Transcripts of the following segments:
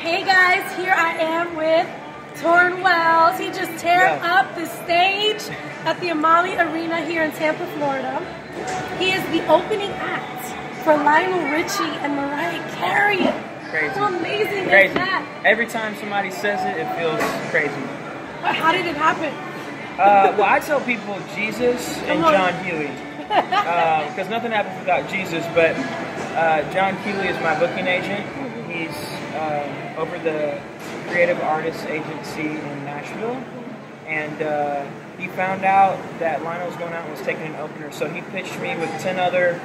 Hey guys, here I am with Tauren Wells. He just teared up the stage at the Amalie Arena here in Tampa, Florida. He is the opening act for Lionel, Richie, and Mariah, Carey. Crazy. How amazing Crazy. is that? Every time somebody says it, it feels crazy. But how did it happen? Well, I tell people Jesus and John Huey. Because nothing happens without Jesus, but John Huey is my booking agent. He's over the Creative Artists Agency in Nashville. And he found out that Lionel was going out and was taking an opener. So he pitched me with 10 other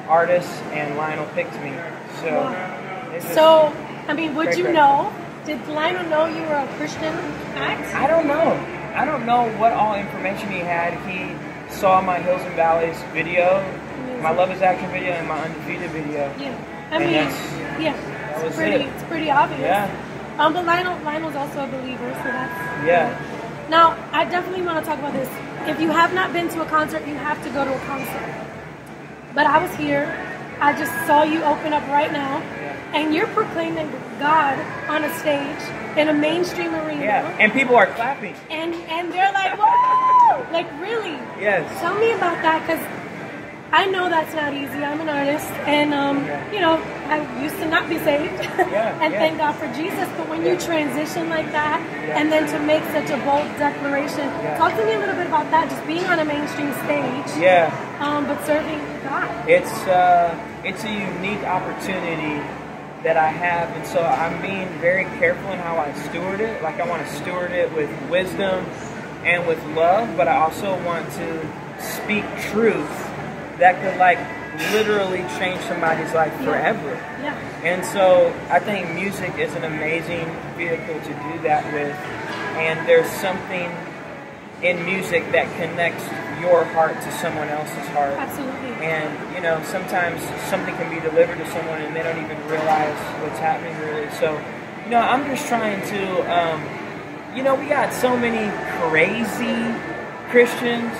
artists, and Lionel picked me. So, I mean, would you know? Did Lionel know you were a Christian act? I don't know. I don't know what all information he had. He saw my Hills and Valleys video, my Love is Action video, and my Undefeated video. Yeah. I mean, it's pretty obvious. Yeah. But Lionel's also a believer, so that's... Yeah. Now, I definitely want to talk about this. If you have not been to a concert, you have to go to a concert. But I was here. I just saw you open up right now. And you're proclaiming God on a stage in a mainstream arena. Yeah, and people are clapping. And they're like, whoa! Like, really? Yes. Tell me about that, because I know that's not easy. I'm an artist, and, you know, I used to not be saved. And thank God for Jesus. But when you transition like that, and then to make such a bold declaration, talk to me a little bit about that, just being on a mainstream stage. But serving God. It's a unique opportunity that I have, and so I'm being very careful in how I steward it. Like, I want to steward it with wisdom and with love, but I also want to speak truth that could, like, literally change somebody's life forever. And so I think music is an amazing vehicle to do that with, and there's something in music that connects your heart to someone else's heart. Absolutely. And, you know, sometimes something can be delivered to someone and they don't even realize what's happening really. So, you know, I'm just trying to, you know, we got so many crazy Christians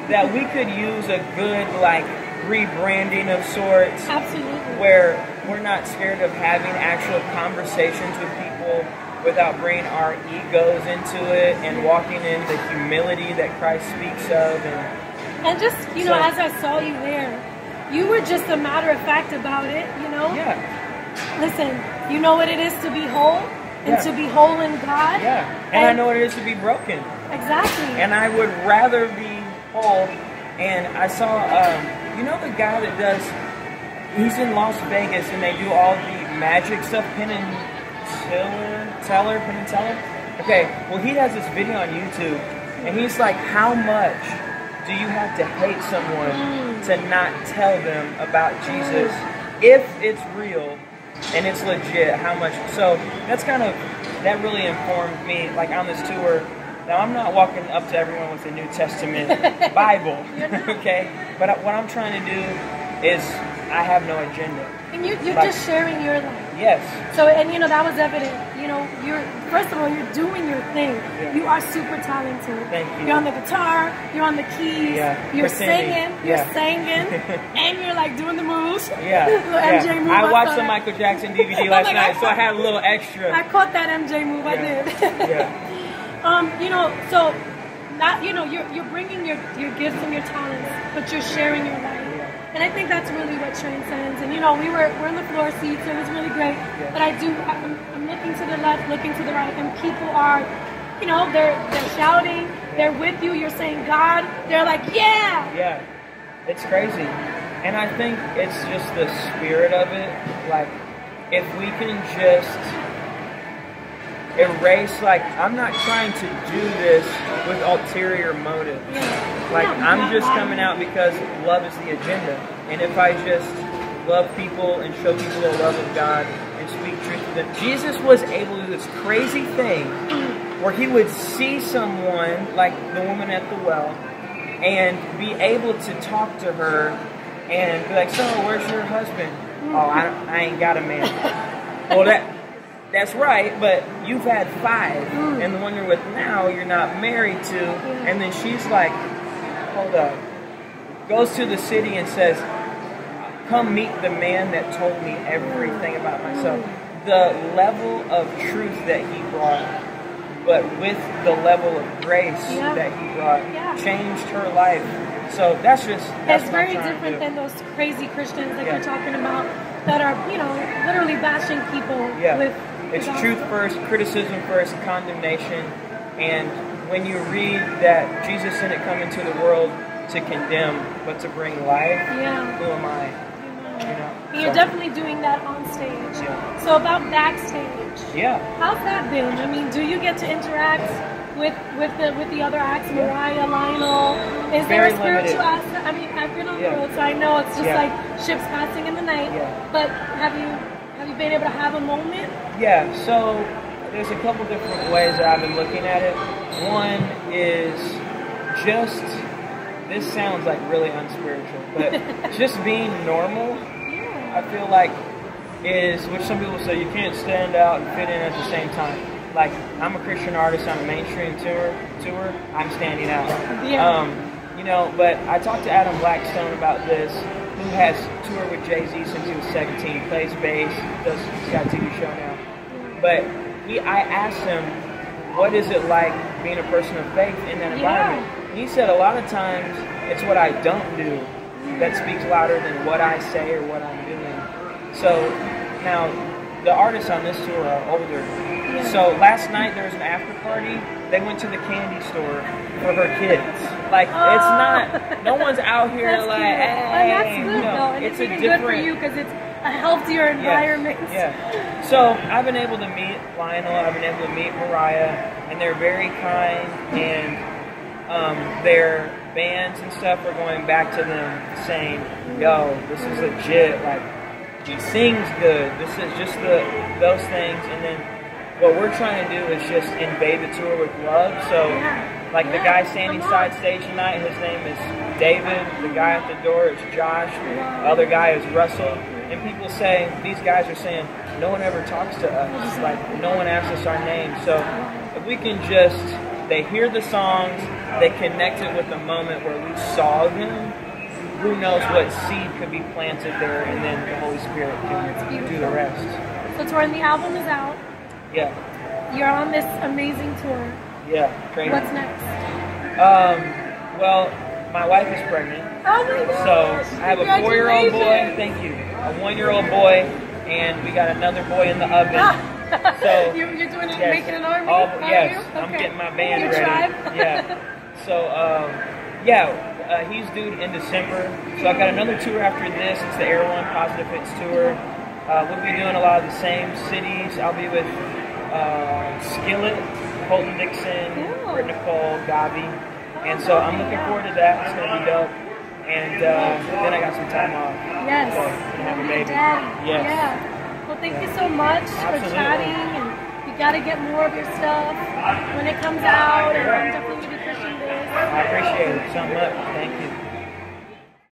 that we could use a good, like, rebranding of sorts. Absolutely. Where we're not scared of having actual conversations with people without bringing our egos into it and walking in the humility that Christ speaks of. And just, you know, as I saw you there, you were just a matter of fact about it, you know? Listen, you know what it is to be whole and to be whole in God? And I know what it is to be broken. Exactly. And I would rather be whole. And I saw, you know the guy that does, he's in Las Vegas and they do all the magic stuff, Penn and Teller. Okay, well, he has this video on YouTube, and he's like, how much do you have to hate someone to not tell them about Jesus? If it's real and it's legit, how much? So that's kind of, that really informed me, like, on this tour. Now, I'm not walking up to everyone with the New Testament Bible, okay? But what I'm trying to do is, I have no agenda. And you're like, just sharing your life. Yes. So, and you know, that was evident. You know, first of all, you're doing your thing. You are super talented. Thank you. You're on the guitar, you're on the keys, you're singing, and you're like doing the moves. Little MJ move. I watched the Michael Jackson DVD last night, so I had a little extra. I caught that MJ move, I did. You know, so not, you know, you're bringing your gifts and your talents, but you're sharing your life. And I think that's really what transcends. And you know, we're in the floor seats, and it's really great. But I'm looking to the left, looking to the right, and people are, you know, they're shouting, they're with you. You're saying God. They're like, yeah. It's crazy, and I think it's just the spirit of it. Like, if we can just erase, like, I'm not trying to do this with ulterior motives. Like, I'm just coming out because love is the agenda. And if I just love people and show people the love of God and speak truth to them. Jesus was able to do this crazy thing where he would see someone, like the woman at the well, and be able to talk to her and be like, so, where's your husband? Oh, I ain't got a man. Well, that's right, but you've had 5, and the one you're with now, you're not married to. And then she's like, hold up. Goes to the city and says, come meet the man that told me everything about myself. the level of truth that he brought, but with the level of grace that he brought, changed her life. So that's it's very different than those crazy Christians that you're talking about that are, you know, literally bashing people with it's truth first, criticism first, condemnation. And when you read that Jesus didn't come into the world to condemn, but to bring life, who am I? You know? You're definitely doing that on stage. So about backstage. How's that been? I mean, do you get to interact with the other acts, Mariah, Lionel? Is there a spiritual aspect? I mean, I've been on the road, so I know it's just like ships passing in the night. But have you been able to have a moment? Yeah, so there's a couple different ways that I've been looking at it. One is just, this sounds like really unspiritual, but just being normal, I feel like is, which some people say you can't stand out and fit in at the same time. Like, I'm a Christian artist on a mainstream tour, I'm standing out. You know, but I talked to Adam Blackstone about this, who has toured with Jay-Z since he was 17, plays bass, he's got a TV show now. But I asked him, what is it like being a person of faith in that environment? He said a lot of times it's what I don't do that speaks louder than what I say or what I'm doing. So now the artists on this tour are older. So last night there was an after party. They went to the candy store for her kids. Like, it's not, no one's out here that's like, cute. hey, And that's good though. And it's even good for you because it's a healthier environment. So I've been able to meet Lionel, I've been able to meet Mariah, and they're very kind, and their bands and stuff are going back to them saying, yo, this is legit, like, he sings good, this is just those things. And then what we're trying to do is just invade the tour with love. So like the guy standing side stage tonight, his name is David, the guy at the door is Josh, the other guy is Russell. And people say, these guys are saying, no one ever talks to us, like no one asks us our name. So if we can just, they hear the songs, they connect it with the moment where we saw them, who knows what seed could be planted there, and then the Holy Spirit can do the rest. So Tauren, the album is out. You're on this amazing tour. Crazy. What's next? Well, my wife is pregnant. Oh my gosh. So I have a 4-year-old boy, thank you, a 1-year-old boy, and we got another boy in the oven. So you're doing it, making an army? I'm getting my band Your ready. Tribe? So he's due in December. So I've got another tour after this. It's the Air One Positive Hits tour. We'll be doing a lot of the same cities. I'll be with Skillet, Colton Dixon, Britt Nicole, Gavi. And so I'm looking forward to that. It's going to be dope. And then I got some time off. Yes. So I'm going to have a baby. Well, thank you so much for chatting. And you got to get more of your stuff when it comes out. And I'm definitely going to be pushing this. I appreciate it so much. Thank you.